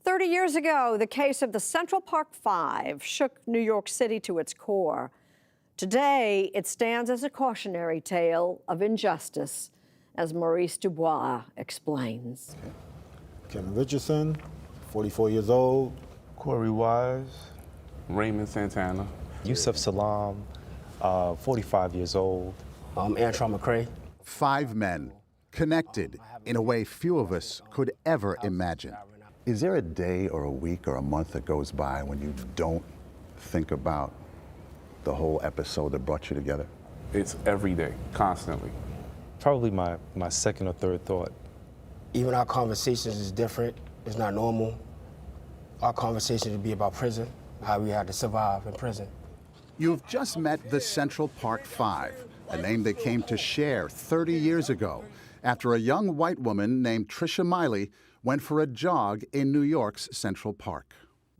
30 years ago, the case of the Central Park Five shook New York City to its core. Today, it stands as a cautionary tale of injustice, as Maurice Dubois explains. Kevin Richardson, 44 years old. Corey Wise. Raymond Santana. Yusuf Salam, 45 years old. Antron McCray. 5 men, connected in a way few of us could ever imagine. Is there a day or a week or a month that goes by when you don't think about the whole episode that brought you together? It's every day, constantly. Probably my second or third thought. Even our conversations is different. It's not normal. Our conversation would be about prison, how we had to survive in prison. You've just met the Central Park Five, a name they came to share 30 years ago after a young white woman named Trisha Miley went for a jog in New York's Central Park.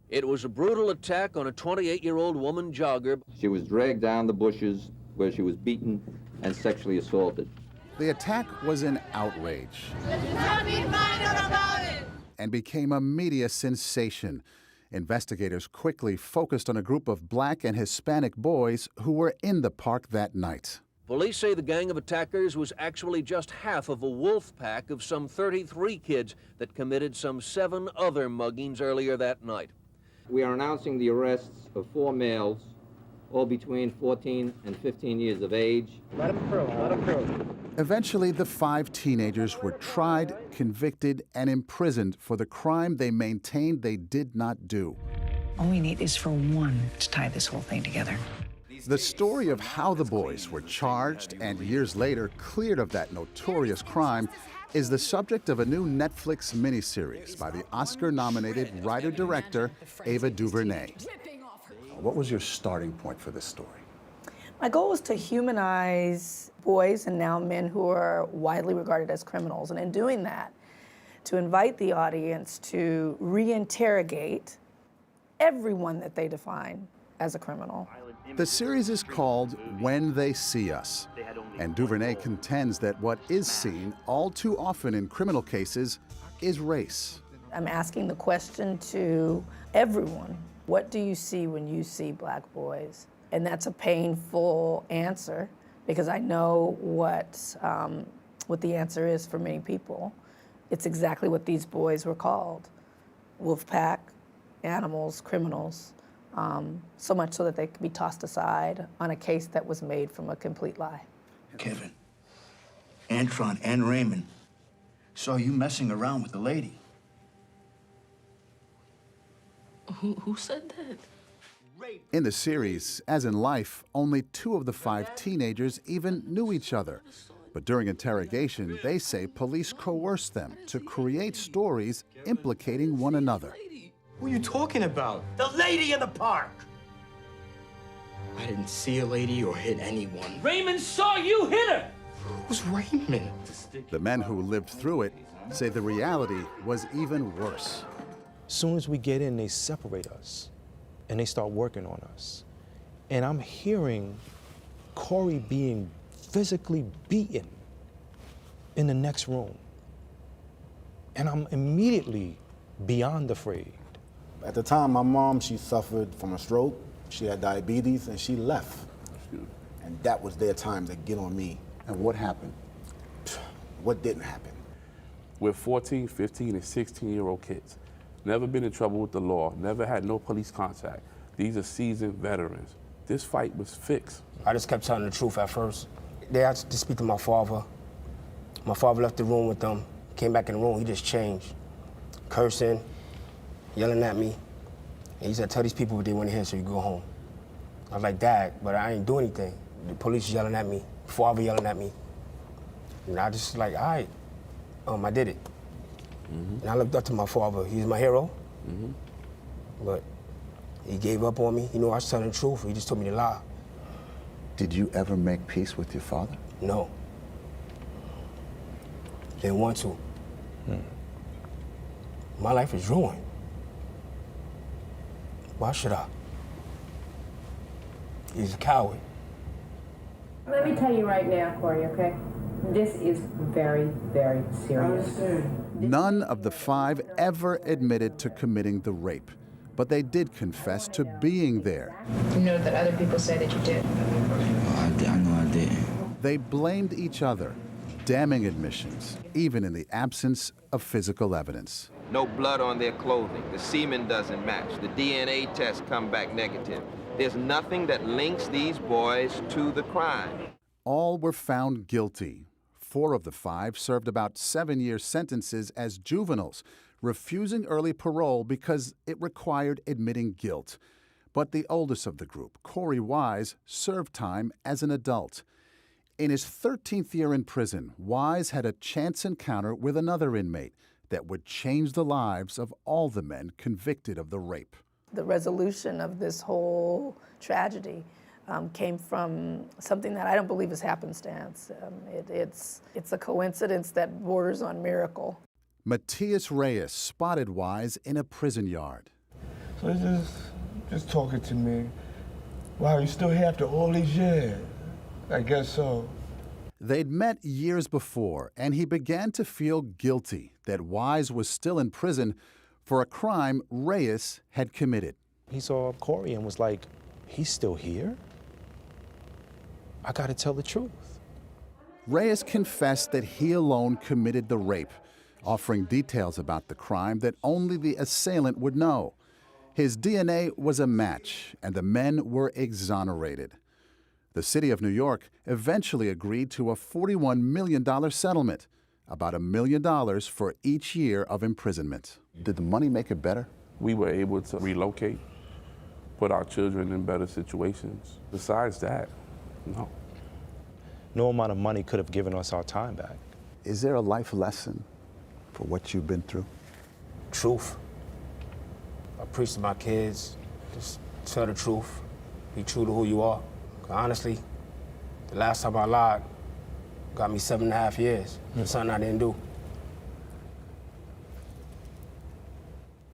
It was a brutal attack on a 28-year-old woman jogger. She was dragged down the bushes where she was beaten and sexually assaulted. The attack was an outrage and became a media sensation. Investigators quickly focused on a group of black and Hispanic boys who were in the park that night. Police say the gang of attackers was actually just half of a wolf pack of some 33 kids that committed some 7 other muggings earlier that night. We are announcing the arrests of 4 males, all between 14 and 15 years of age. Let him through. Eventually, the 5 teenagers were tried, convicted, and imprisoned for the crime they maintained they did not do. All we need is for one to tie this whole thing together. The story of how the boys were charged and years later cleared of that notorious crime is the subject of a new Netflix miniseries by the Oscar-nominated writer-director Ava DuVernay. What was your starting point for this story? My goal was to humanize boys and now men who are widely regarded as criminals, and in doing that, to invite the audience to reinterrogate everyone that they define as a criminal. The series is called When They See Us, and DuVernay contends that what is seen all too often in criminal cases is race. I'm asking the question to everyone, what do you see when you see black boys? And that's a painful answer because I know what the answer is for many people. It's exactly what these boys were called, wolf pack, animals, criminals. So much so that they could be tossed aside on a case that was made from a complete lie. Kevin, Antron and Raymond saw you messing around with a lady. Who said that? In the series, as in life, only 2 of the 5 teenagers even knew each other. But during interrogation, they say police coerced them to create stories implicating one another. Who are you talking about? The lady in the park! I didn't see a lady or hit anyone. Raymond saw you hit her! Who's Raymond? The men who lived through it say the reality was even worse. As soon as we get in, they separate us and they start working on us. And I'm hearing Corey being physically beaten in the next room. And I'm immediately beyond afraid. At the time, my mom, she suffered from a stroke. She had diabetes, and she left. And that was their time to get on me. And what happened? What didn't happen? We're 14, 15, and 16-year-old kids. Never been in trouble with the law, never had no police contact. These are seasoned veterans. This fight was fixed. I just kept telling the truth at first. They asked to speak to my father. My father left the room with them, came back in the room, he just changed. Cursing, yelling at me. And he said, tell these people what they want to hear so you go home. I was like, Dad, but I ain't do anything. The police yelling at me, father yelling at me. And I just like, all right, I did it. And I looked up to my father. He was my hero. But he gave up on me. You know, I was telling the truth. He just told me to lie. Did you ever make peace with your father? No. Didn't want to. My life is ruined. Why should I? He's a coward. Let me tell you right now, Corey, okay? This is very, very serious. None of the 5 ever admitted to committing the rape, but they did confess to being there. You know that other people say that you did. I know I didn't. They blamed each other, damning admissions, even in the absence of physical evidence. No blood on their clothing. The semen doesn't match. The DNA tests come back negative. There's nothing that links these boys to the crime. All were found guilty. 4 of the 5 served about 7-year sentences as juveniles, refusing early parole because it required admitting guilt. But the oldest of the group, Corey Wise, served time as an adult. In his 13th year in prison, Wise had a chance encounter with another inmate that would change the lives of all the men convicted of the rape. The resolution of this whole tragedy came from something that I don't believe is happenstance. It's a coincidence that borders on miracle. Matias Reyes spotted Wise in a prison yard. So he's just talking to me. Wow, you still here after all these years? I guess so. They'd met years before, and he began to feel guilty that Wise was still in prison for a crime Reyes had committed. He saw Corey and was like, he's still here? I gotta tell the truth. Reyes confessed that he alone committed the rape, offering details about the crime that only the assailant would know. His DNA was a match, and the men were exonerated. The city of New York eventually agreed to a $41 million settlement, about $1 million for each year of imprisonment. Did the money make it better? We were able to relocate, put our children in better situations. Besides that, no. No amount of money could have given us our time back. Is there a life lesson for what you've been through? Truth. I preach to my kids, just tell the truth, be true to who you are. Honestly, the last time I lied got me 7.5 years for something I didn't do.